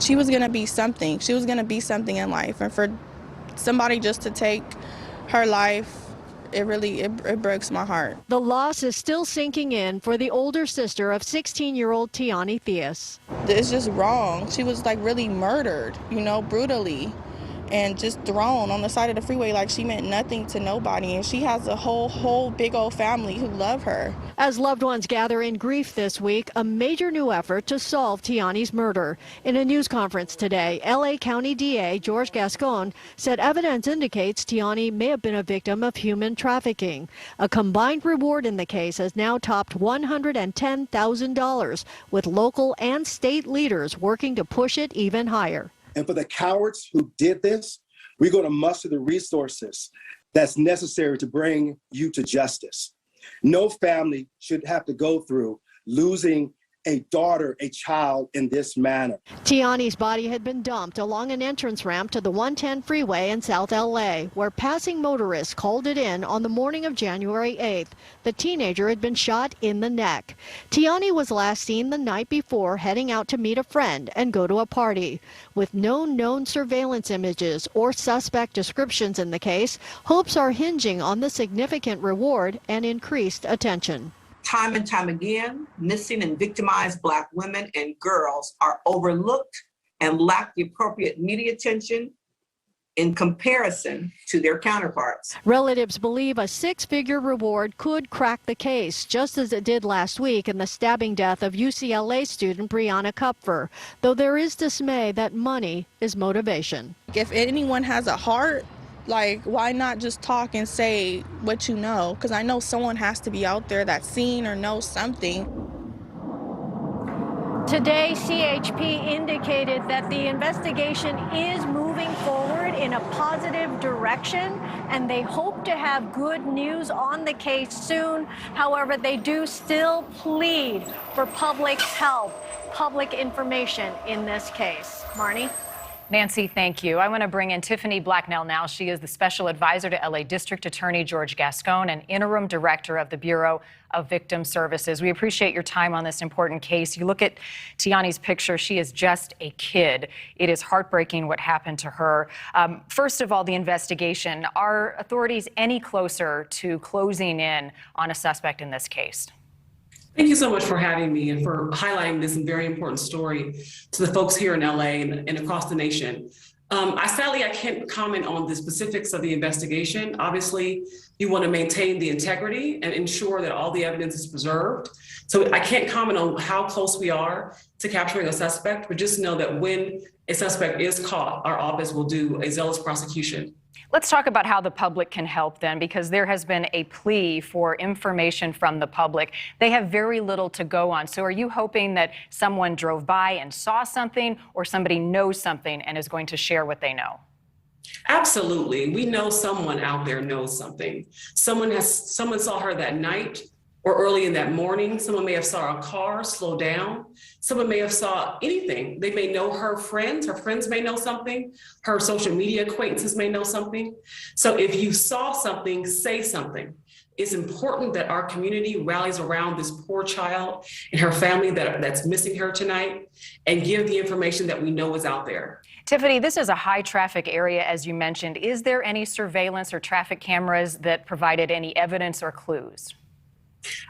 she was gonna be something. She was gonna be something in life, and for somebody just to take her life, it breaks my heart. The loss is still sinking in for the older sister of 16-year-old Tioni Theus. It's just wrong. She was like really murdered, brutally, and just thrown on the side of the freeway like she meant nothing to nobody. And she has a whole big old family who love her. As loved ones gather in grief this week, a major new effort to solve Tioni's murder. In a news conference today, L.A. County DA George Gascon said evidence indicates Tioni may have been a victim of human trafficking. A combined reward in the case has now topped $110,000, with local and state leaders working to push it even higher. And for the cowards who did this, we're going to muster the resources that's necessary to bring you to justice. No family should have to go through losing a daughter, a child in this manner. Tioni's body had been dumped along an entrance ramp to the 110 freeway in South LA, where passing motorists called it in on the morning of January 8th. The teenager had been shot in the neck. Tioni was last seen the night before heading out to meet a friend and go to a party. With no known surveillance images or suspect descriptions in the case, hopes are hinging on the significant reward and increased attention. Time and time again, missing and victimized Black women and girls are overlooked and lack the appropriate media attention in comparison to their counterparts. Relatives believe a six-figure reward could crack the case, just as it did last week in the stabbing death of UCLA student Breonna Kupfer, though there is dismay that money is motivation. If anyone has a heart, why not just talk and say what you know? Because I know someone has to be out there that's seen or knows something. Today, CHP indicated that the investigation is moving forward in a positive direction, and they hope to have good news on the case soon. However, they do still plead for public help, public information in this case. Marnie? Nancy, thank you. I want to bring in Tiffany Blacknell now. She is the special advisor to LA District Attorney George Gascon and interim director of the Bureau of Victim Services. We appreciate your time on this important case. You look at Tioni's picture, she is just a kid. It is heartbreaking what happened to her. First of all, the investigation. Are authorities any closer to closing in on a suspect in this case? Thank you so much for having me and for highlighting this very important story to the folks here in LA and across the nation. I can't comment on the specifics of the investigation. Obviously, you want to maintain the integrity and ensure that all the evidence is preserved. So I can't comment on how close we are to capturing a suspect, but just know that when a suspect is caught, our office will do a zealous prosecution. Let's talk about how the public can help then, because there has been a plea for information from the public. They have very little to go on. So are you hoping that someone drove by and saw something, or somebody knows something and is going to share what they know? Absolutely. We know someone out there knows something. Someone saw her that night or early in that morning. Someone may have saw a car slow down. Someone may have saw anything. They may know her friends may know something. Her social media acquaintances may know something. So if you saw something, say something. It's important that our community rallies around this poor child and her family that's missing her tonight and give the information that we know is out there. Tiffany, this is a high traffic area, as you mentioned. Is there any surveillance or traffic cameras that provided any evidence or clues?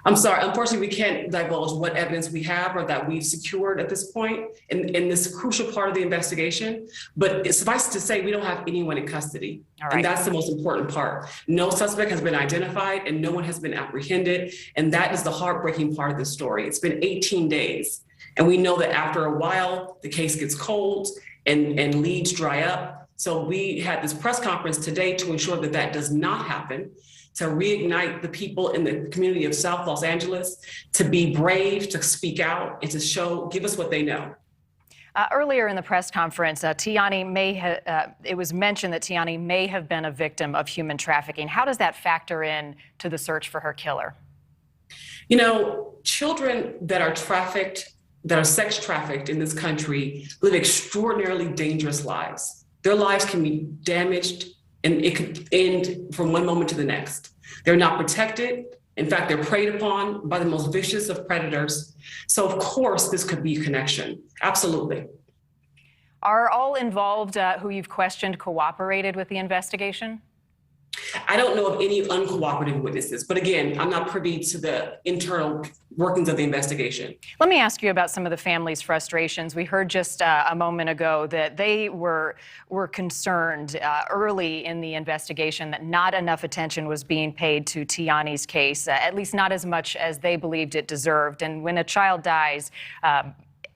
I'm sorry, unfortunately, we can't divulge what evidence we have or that we've secured at this point in this crucial part of the investigation. But it's suffice to say, we don't have anyone in custody. All right. And that's the most important part. No suspect has been identified and no one has been apprehended. And that is the heartbreaking part of the story. It's been 18 days. And we know that after a while, the case gets cold and leads dry up. So we had this press conference today to ensure that that does not happen, to reignite the people in the community of South Los Angeles, to be brave, to speak out, and to give us what they know. Earlier in the press conference, it was mentioned that Tioni may have been a victim of human trafficking. How does that factor in to the search for her killer? You know, children that are trafficked, that are sex trafficked in this country live extraordinarily dangerous lives. Their lives can be damaged and it could end from one moment to the next. They're not protected. In fact, they're preyed upon by the most vicious of predators. So of course, this could be a connection. Absolutely. Are all involved who you've questioned cooperated with the investigation? I don't know of any uncooperative witnesses, but again, I'm not privy to the internal workings of the investigation. Let me ask you about some of the family's frustrations. We heard just a moment ago that they were concerned early in the investigation that not enough attention was being paid to Tioni's case, at least not as much as they believed it deserved. And when a child dies,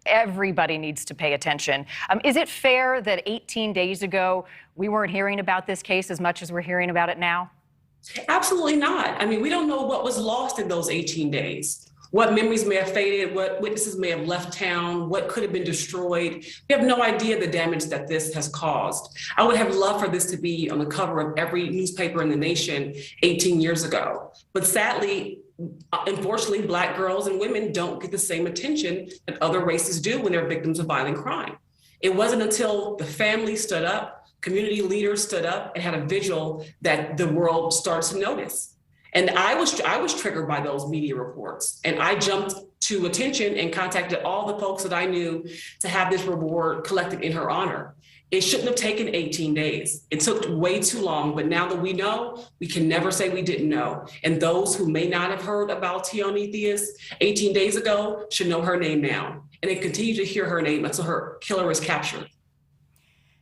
everybody needs to pay attention. Is it fair that 18 days ago we weren't hearing about this case as much as we're hearing about it now? Absolutely not. I mean, we don't know what was lost in those 18 days, what memories may have faded, what witnesses may have left town, what could have been destroyed. We have no idea the damage that this has caused. I would have loved for this to be on the cover of every newspaper in the nation 18 years ago. But sadly, unfortunately, Black girls and women don't get the same attention that other races do when they're victims of violent crime. It wasn't until the family stood up, community leaders stood up and had a vigil that the world started to notice. And I was triggered by those media reports, and I jumped to attention and contacted all the folks that I knew to have this reward collected in her honor. It shouldn't have taken 18 days. It took way too long, but now that we know, we can never say we didn't know. And those who may not have heard about Tioni Theus 18 days ago should know her name now, and they continue to hear her name until her killer is captured.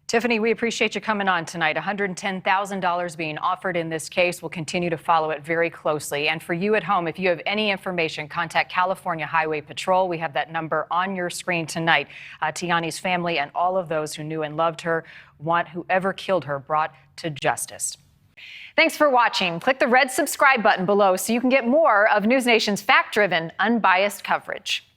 Tiffany, we appreciate you coming on tonight. $110,000 being offered in this case. We'll continue to follow it very closely. And for you at home, if you have any information, contact California Highway Patrol. We have that number on your screen tonight. Tioni's family and all of those who knew and loved her want whoever killed her brought to justice. Thanks for watching. Click the red subscribe button below so you can get more of NewsNation's fact-driven, unbiased coverage.